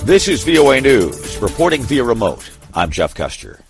This is VOA News, reporting via remote. I'm Jeff Custer.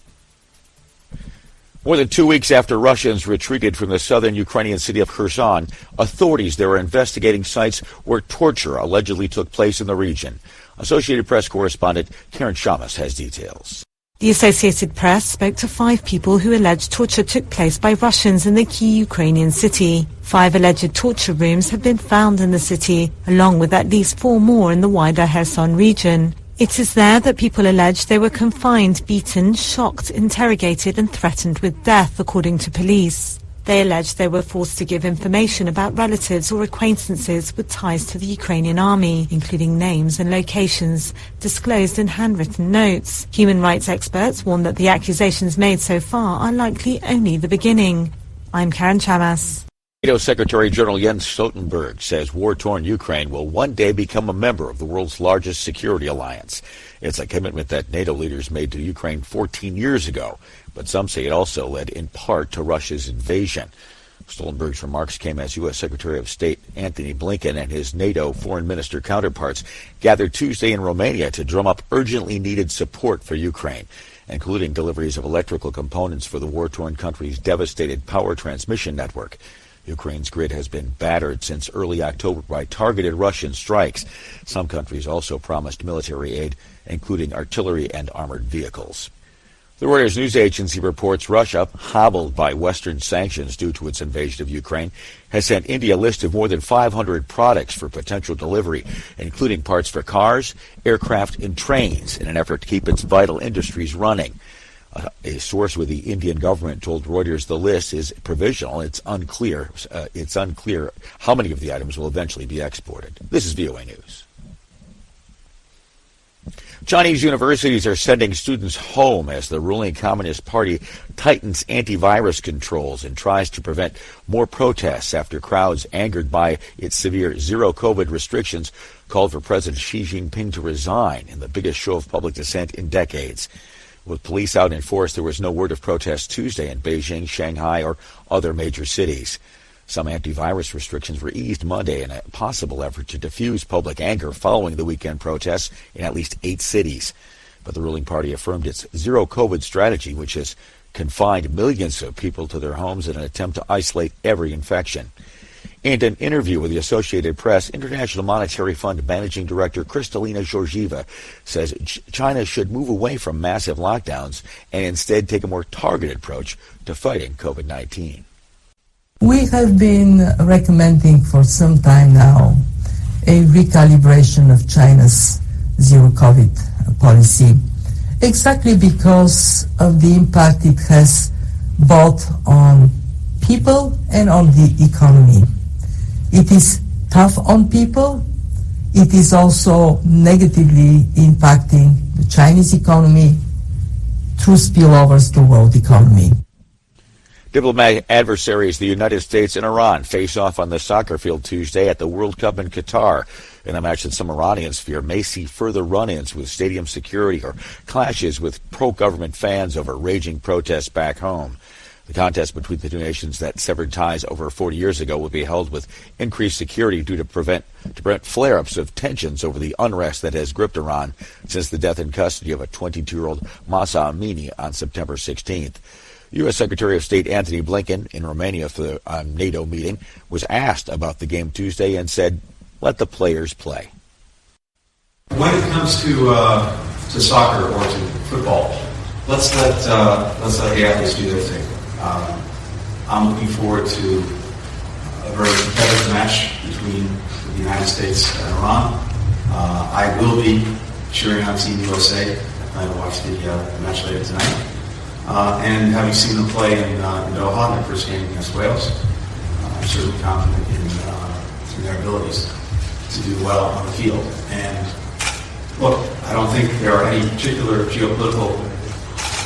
More than 2 weeks after Russians retreated from the southern Ukrainian city of Kherson, authorities there are investigating sites where torture allegedly took place in the region. Associated Press correspondent Karen Shamas has details. The Associated Press spoke to 5 people who alleged torture took place by Russians in the key Ukrainian city. 5 alleged torture rooms have been found in the city, along with at least 4 more in the wider Kherson region. It is there that people allege they were confined, beaten, shocked, interrogated and threatened with death, according to police. They allege they were forced to give information about relatives or acquaintances with ties to the Ukrainian army, including names and locations, disclosed in handwritten notes. Human rights experts warn that the accusations made so far are likely only the beginning. I'm Karen Chamas. NATO Secretary General Jens Stoltenberg says war-torn Ukraine will one day become a member of the world's largest security alliance. It's a commitment that NATO leaders made to Ukraine 14 years ago, but some say it also led in part to Russia's invasion. Stoltenberg's remarks came as U.S. Secretary of State Antony Blinken and his NATO foreign minister counterparts gathered Tuesday in Romania to drum up urgently needed support for Ukraine, including deliveries of electrical components for the war-torn country's devastated power transmission network. Ukraine's grid has been battered since early October by targeted Russian strikes. Some countries also promised military aid, including artillery and armored vehicles. The Reuters news agency reports Russia, hobbled by Western sanctions due to its invasion of Ukraine, has sent India a list of more than 500 products for potential delivery, including parts for cars, aircraft, and trains, in an effort to keep its vital industries running. A source with the Indian government told Reuters the list is provisional. It's unclear how many of the items will eventually be exported. This is VOA News. Chinese universities are sending students home as the ruling Communist Party tightens antivirus controls and tries to prevent more protests after crowds angered by its severe zero-COVID restrictions called for President Xi Jinping to resign in the biggest show of public dissent in decades. With police out in force, there was no word of protest Tuesday in Beijing, Shanghai, or other major cities. Some antivirus restrictions were eased Monday in a possible effort to diffuse public anger following the weekend protests in at least 8 cities. But the ruling party affirmed its zero-COVID strategy, which has confined millions of people to their homes in an attempt to isolate every infection. In an interview with the Associated Press, International Monetary Fund Managing Director Kristalina Georgieva says China should move away from massive lockdowns and instead take a more targeted approach to fighting COVID-19. We have been recommending for some time now a recalibration of China's zero-COVID policy, exactly because of the impact it has both on people and on the economy. It is tough on people. It is also negatively impacting the Chinese economy through spillovers to the world economy. Diplomatic adversaries, the United States and Iran, face off on the soccer field Tuesday at the World Cup in Qatar, in a match that some Iranians fear may see further run-ins with stadium security or clashes with pro-government fans over raging protests back home. The contest between the two nations that severed ties over 40 years ago will be held with increased security due to prevent flare-ups of tensions over the unrest that has gripped Iran since the death in custody of a 22-year-old Mahsa Amini on September 16th. U.S. Secretary of State Antony Blinken, in Romania for the NATO meeting, was asked about the game Tuesday and said, "Let the players play." When it comes to soccer or to football, let's let the athletes do their thing. I'm looking forward to a very competitive match between the United States and Iran. I will be cheering on Team USA. I plan to watch the match later tonight. And having seen them play in Doha, their first game against Wales, I'm certainly confident in their abilities to do well on the field. And look, I don't think there are any particular geopolitical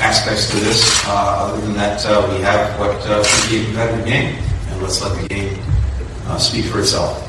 aspects to this, other than that we have what should be a competitive game, and let's let the game speak for itself.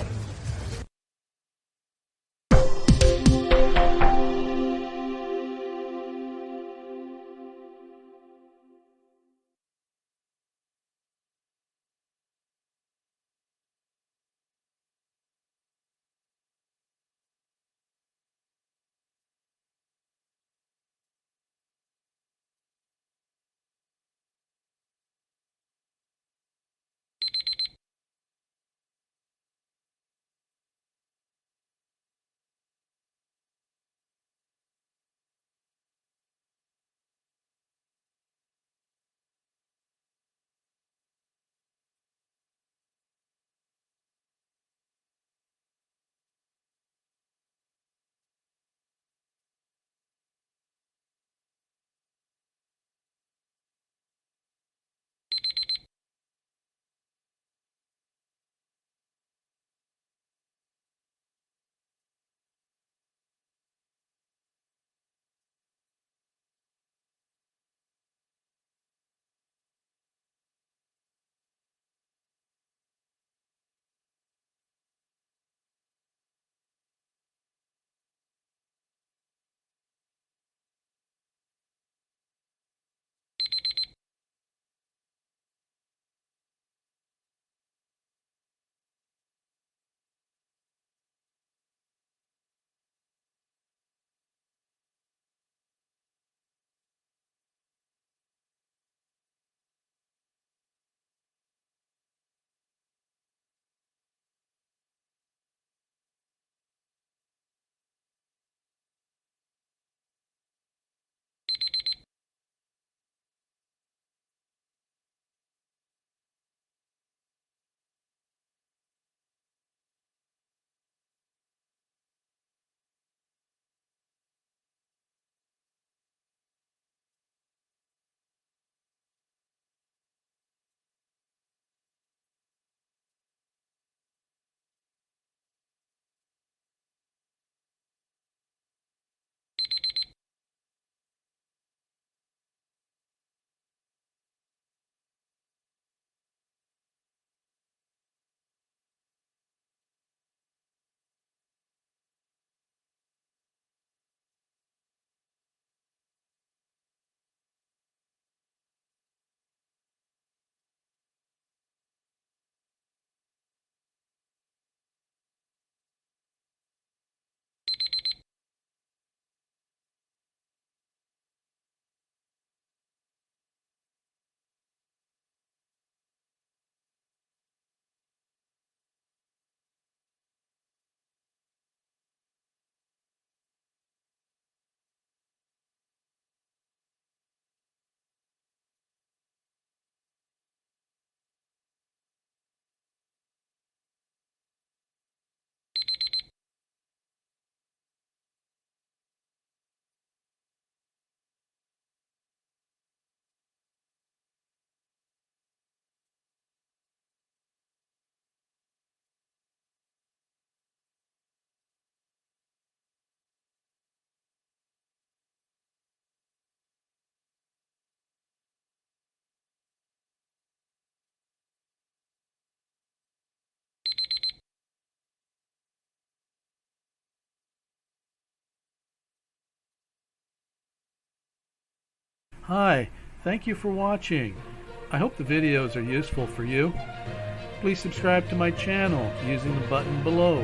Hi, thank you for watching. I hope the videos are useful for you. Please subscribe to my channel using the button below.